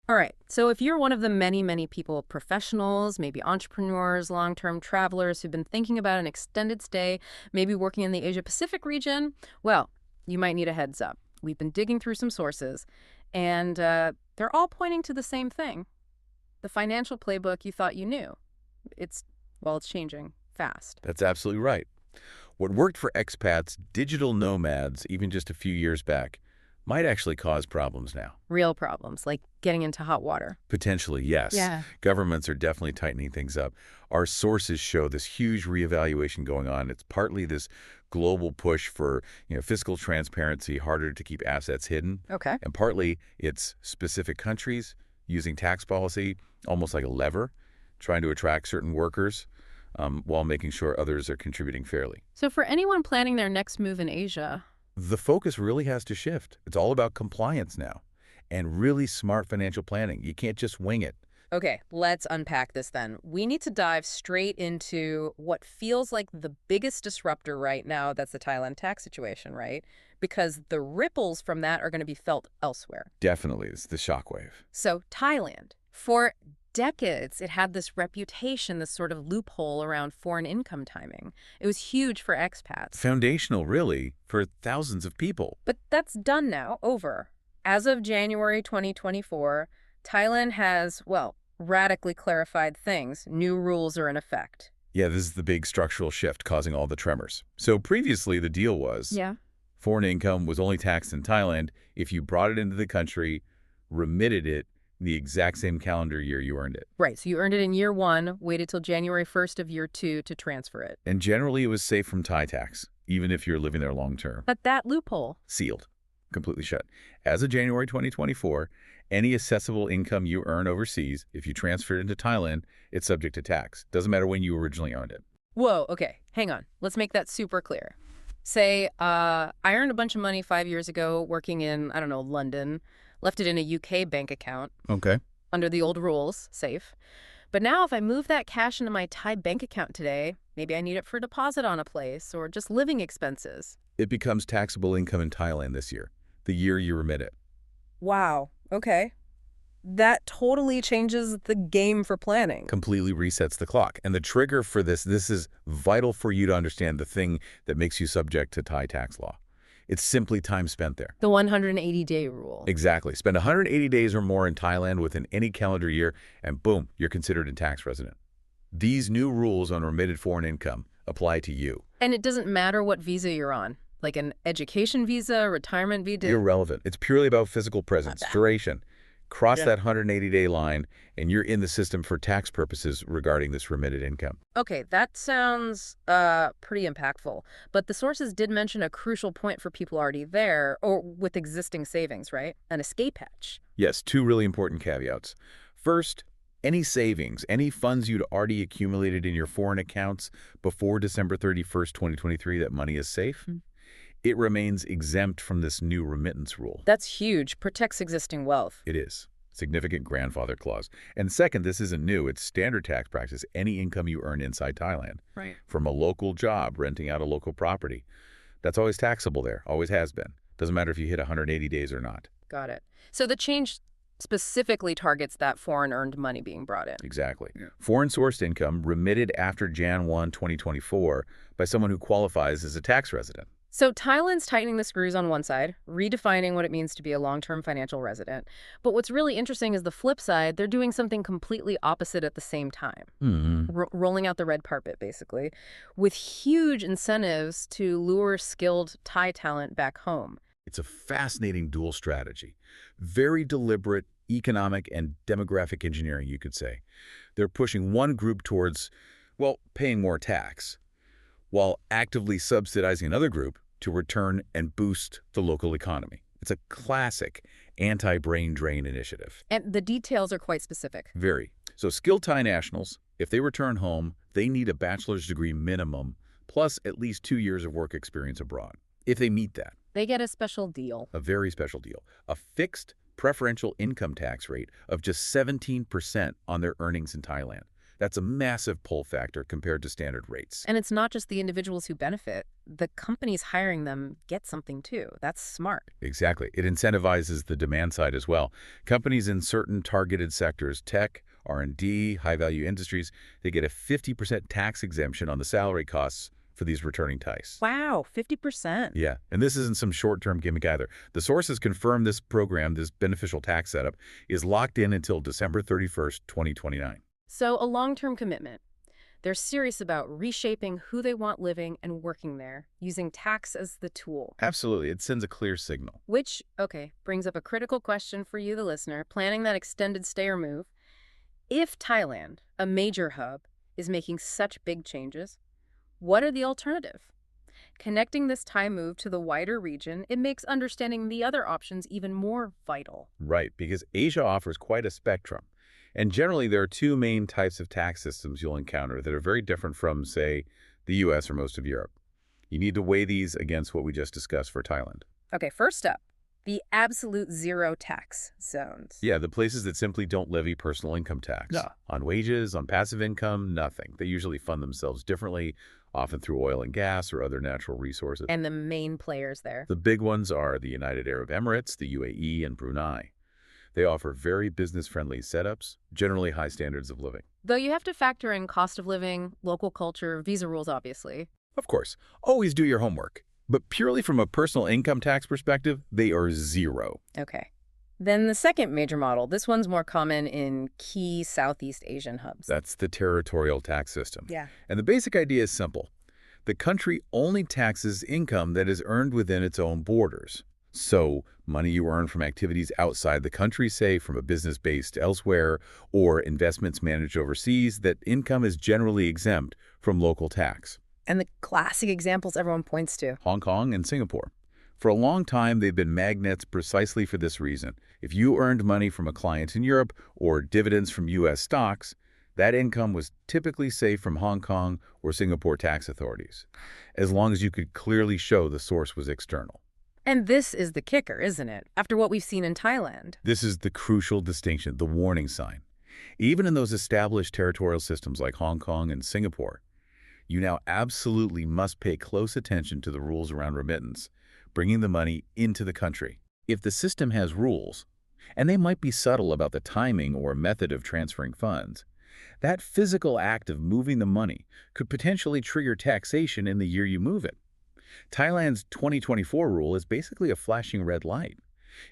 All right. So if you're one of the many, many people, professionals, maybe entrepreneurs, long-term travelers who've been thinking about an extended stay, maybe working in the Asia-Pacific region, well, you might need a heads up. We've been digging through some sources, and they're all pointing to the same thing. The financial playbook you thought you knew. It's changing fast. That's absolutely right. What worked for expats, digital nomads, even just a few years back, might actually cause problems now. Real problems, like getting into hot water. Potentially, yes. Yeah. Governments are definitely tightening things up. Our sources show this huge reevaluation going on. It's partly this global push for, fiscal transparency, harder to keep assets hidden. Okay. And partly it's specific countries using tax policy almost like a lever, trying to attract certain workers while making sure others are contributing fairly. So for anyone planning their next move in Asia, The focus really has to shift. It's all about compliance now and really smart financial planning. You can't just wing it. okay, let's unpack this then. We need to dive straight into what feels like the biggest disruptor right now. That's the Thailand tax situation, right? Because the ripples from that are going to be felt elsewhere. Definitely, it's the shockwave. So Thailand, for decades, it had this reputation, this sort of loophole around foreign income timing. It was huge for expats. Foundational, really, for thousands of people. But that's done now, over. As of January 2024, Thailand has, well, radically clarified things. New rules are in effect. Yeah, this is the big structural shift causing all the tremors. So previously, the deal was Yeah. foreign income was only taxed in Thailand if you brought it into the country, remitted it the exact same calendar year you earned it. Right, so you earned it in year one, waited till January 1st of year two to transfer it. And generally, it was safe from Thai tax, even if you're living there long term. But that loophole, Sealed. Completely shut. As of January 2024, any assessable income you earn overseas, if you transfer it into Thailand, it's subject to tax. Doesn't matter when you originally owned it. whoa, okay, hang on. Let's make that super clear. Say, I earned a bunch of money 5 years ago working in, I don't know, London, left it in a UK bank account Okay. under the old rules, safe. But now if I move that cash into my Thai bank account today, maybe I need it for a deposit on a place or just living expenses. It becomes taxable income in Thailand this year, the year you remit it. Wow, okay. That totally changes the game for planning. Completely resets the clock. And the trigger for this is vital for you to understand the thing that makes you subject to Thai tax law. It's simply time spent there. The 180-day rule. Exactly. Spend 180 days or more in Thailand within any calendar year, and boom, you're considered a tax resident. These new rules on remitted foreign income apply to you. And it doesn't matter what visa you're on, like an education visa, retirement visa. Irrelevant. It's purely about physical presence, duration. Cross Yeah. that 180-day line, and you're in the system for tax purposes regarding this remitted income. Okay, that sounds pretty impactful. But the sources did mention a crucial point for people already there, or with existing savings, right? An escape hatch. Yes, two really important caveats. First, any savings, any funds you'd already accumulated in your foreign accounts before December 31st, 2023, that money is safe, it remains exempt from this new remittance rule. That's huge. Protects existing wealth. It is. Significant grandfather clause. And second, this isn't new. It's standard tax practice, any income you earn inside Thailand. Right. From a local job, renting out a local property. That's always taxable there, always has been. Doesn't matter if you hit 180 days or not. Got it. So the change specifically targets that foreign earned money being brought in. Exactly. Yeah. Foreign sourced income remitted after Jan 1, 2024 by someone who qualifies as a tax resident. So Thailand's tightening the screws on one side, redefining what it means to be a long-term financial resident. But what's really interesting is the flip side. They're doing something completely opposite at the same time. Rolling out the red carpet, basically, with huge incentives to lure skilled Thai talent back home. It's a fascinating dual strategy. Very deliberate economic and demographic engineering, you could say. They're pushing one group towards, well, paying more tax, while actively subsidizing another group to return and boost the local economy. It's a classic anti-brain drain initiative. And the details are quite specific. Very. So skilled Thai nationals, if they return home, they need a bachelor's degree minimum, plus at least 2 years of work experience abroad. If they meet that. They get a special deal. A very special deal. A fixed preferential income tax rate of just 17% on their earnings in Thailand. That's a massive pull factor compared to standard rates. And it's not just the individuals who benefit. The companies hiring them get something too. That's smart. Exactly. It incentivizes the demand side as well. Companies in certain targeted sectors, tech, R&D, high-value industries, they get a 50% tax exemption on the salary costs for these returning Thais. Wow, 50%. Yeah, and this isn't some short-term gimmick either. The sources confirm this program, this beneficial tax setup, is locked in until December 31st, 2029. So a long-term commitment. They're serious about reshaping who they want living and working there, using tax as the tool. Absolutely. It sends a clear signal. Which, okay, brings up a critical question for you, the listener, planning that extended stay or move. If Thailand, a major hub, is making such big changes, what are the alternative? Connecting this Thai move to the wider region, it makes understanding the other options even more vital. Right, because Asia offers quite a spectrum. And generally, there are two main types of tax systems you'll encounter that are very different from, say, the US or most of Europe. You need to weigh these against what we just discussed for Thailand. Okay, first up, the absolute zero tax zones. Yeah, the places that simply don't levy personal income tax. Yeah. On wages, on passive income, nothing. They usually fund themselves differently, often through oil and gas or other natural resources. And the main players there. The big ones are the United Arab Emirates, the UAE, and Brunei. They offer very business-friendly setups, generally high standards of living. Though you have to factor in cost of living, local culture, visa rules, obviously. Of course, always do your homework. But purely from a personal income tax perspective, they are zero. Okay. Then the second major model, this one's more common in key Southeast Asian hubs. That's the territorial tax system. Yeah. And the basic idea is simple. The country only taxes income that is earned within its own borders. So, money you earn from activities outside the country, say from a business based elsewhere, or investments managed overseas, that income is generally exempt from local tax. And the classic examples everyone points to. Hong Kong and Singapore. For a long time, they've been magnets precisely for this reason. If you earned money from a client in Europe or dividends from U.S. stocks, that income was typically safe from Hong Kong or Singapore tax authorities, as long as you could clearly show the source was external. And this is the kicker, isn't it? After what we've seen in Thailand. This is the crucial distinction, the warning sign. Even in those established territorial systems like Hong Kong and Singapore, you now absolutely must pay close attention to the rules around remittance, bringing the money into the country. If the system has rules, and they might be subtle about the timing or method of transferring funds, that physical act of moving the money could potentially trigger taxation in the year you move it. Thailand's 2024 rule is basically a flashing red light.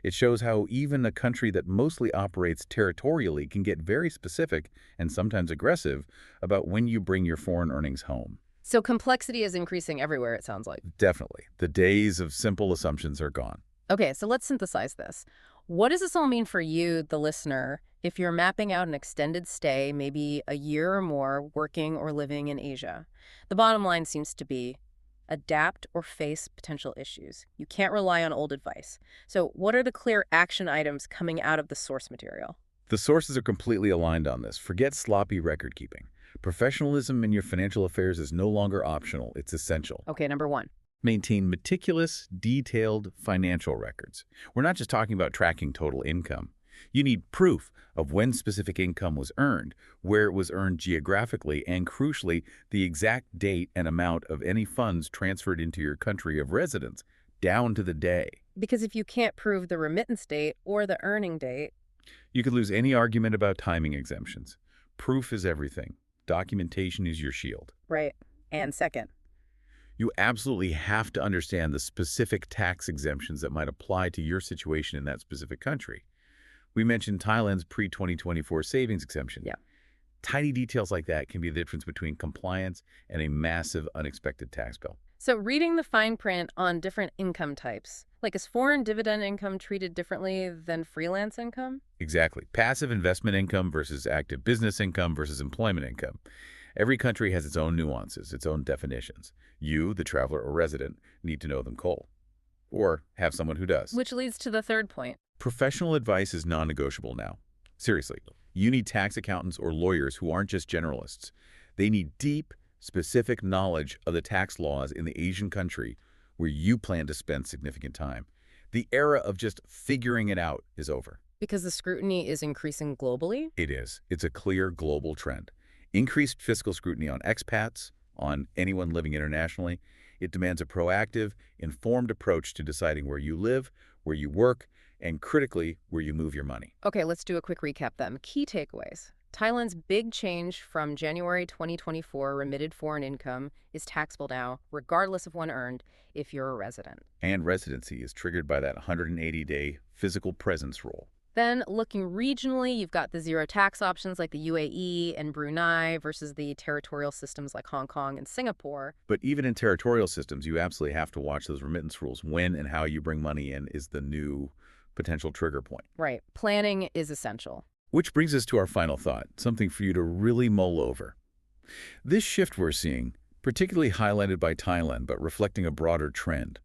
It shows how even a country that mostly operates territorially can get very specific and sometimes aggressive about when you bring your foreign earnings home. So complexity is increasing everywhere, it sounds like. Definitely. The days of simple assumptions are gone. Okay, so let's synthesize this. What does this all mean for you, the listener, if you're mapping out an extended stay, maybe a year or more, working or living in Asia? The bottom line seems to be adapt or face potential issues. You can't rely on old advice. So what are the clear action items coming out of the source material? The sources are completely aligned on this. Forget sloppy record keeping. Professionalism in your financial affairs is no longer optional. It's essential. Okay, number one. Maintain meticulous, detailed financial records. We're not just talking about tracking total income. You need proof of when specific income was earned, where it was earned geographically, and crucially, the exact date and amount of any funds transferred into your country of residence, down to the day. Because if you can't prove the remittance date or the earning date, you could lose any argument about timing exemptions. Proof is everything. Documentation is your shield. Right. And second, you absolutely have to understand the specific tax exemptions that might apply to your situation in that specific country. We mentioned Thailand's pre-2024 savings exemption. Yeah. Tiny details like that can be the difference between compliance and a massive unexpected tax bill. So reading the fine print on different income types, like is foreign dividend income treated differently than freelance income? Exactly. Passive investment income versus active business income versus employment income. Every country has its own nuances, its own definitions. You, the traveler or resident, need to know them cold. Or have someone who does. Which leads to the third point. Professional advice is non-negotiable now. Seriously, you need tax accountants or lawyers who aren't just generalists. They need deep, specific knowledge of the tax laws in the Asian country where you plan to spend significant time. The era of just figuring it out is over. Because the scrutiny is increasing globally? It is. It's a clear global trend. Increased fiscal scrutiny on expats, on anyone living internationally. It demands a proactive, informed approach to deciding where you live, where you work, and critically, where you move your money. Okay, let's do a quick recap then. Key takeaways. Thailand's big change from January 2024 remitted foreign income is taxable now, regardless of when earned, if you're a resident. And residency is triggered by that 180-day physical presence rule. Then, looking regionally, you've got the zero tax options like the UAE and Brunei versus the territorial systems like Hong Kong and Singapore. But even in territorial systems, you absolutely have to watch those remittance rules. When and how you bring money in is the new potential trigger point. Right. Planning is essential. Which brings us to our final thought, something for you to really mull over. This shift we're seeing, particularly highlighted by Thailand, but reflecting a broader trend,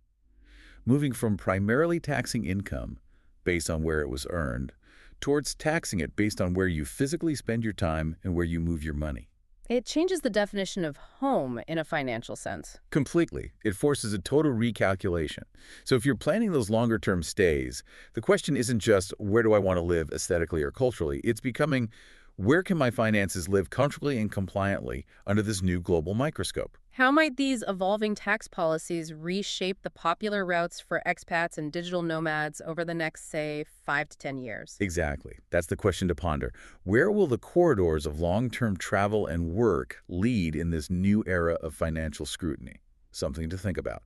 moving from primarily taxing income based on where it was earned, towards taxing it based on where you physically spend your time and where you move your money. It changes the definition of home in a financial sense. Completely. It forces a total recalculation. So if you're planning those longer-term stays, the question isn't just where do I want to live aesthetically or culturally? It's becoming where can my finances live comfortably and compliantly under this new global microscope? How might these evolving tax policies reshape the popular routes for expats and digital nomads over the next, say, 5 to 10 years? Exactly. That's the question to ponder. Where will the corridors of long-term travel and work lead in this new era of financial scrutiny? Something to think about.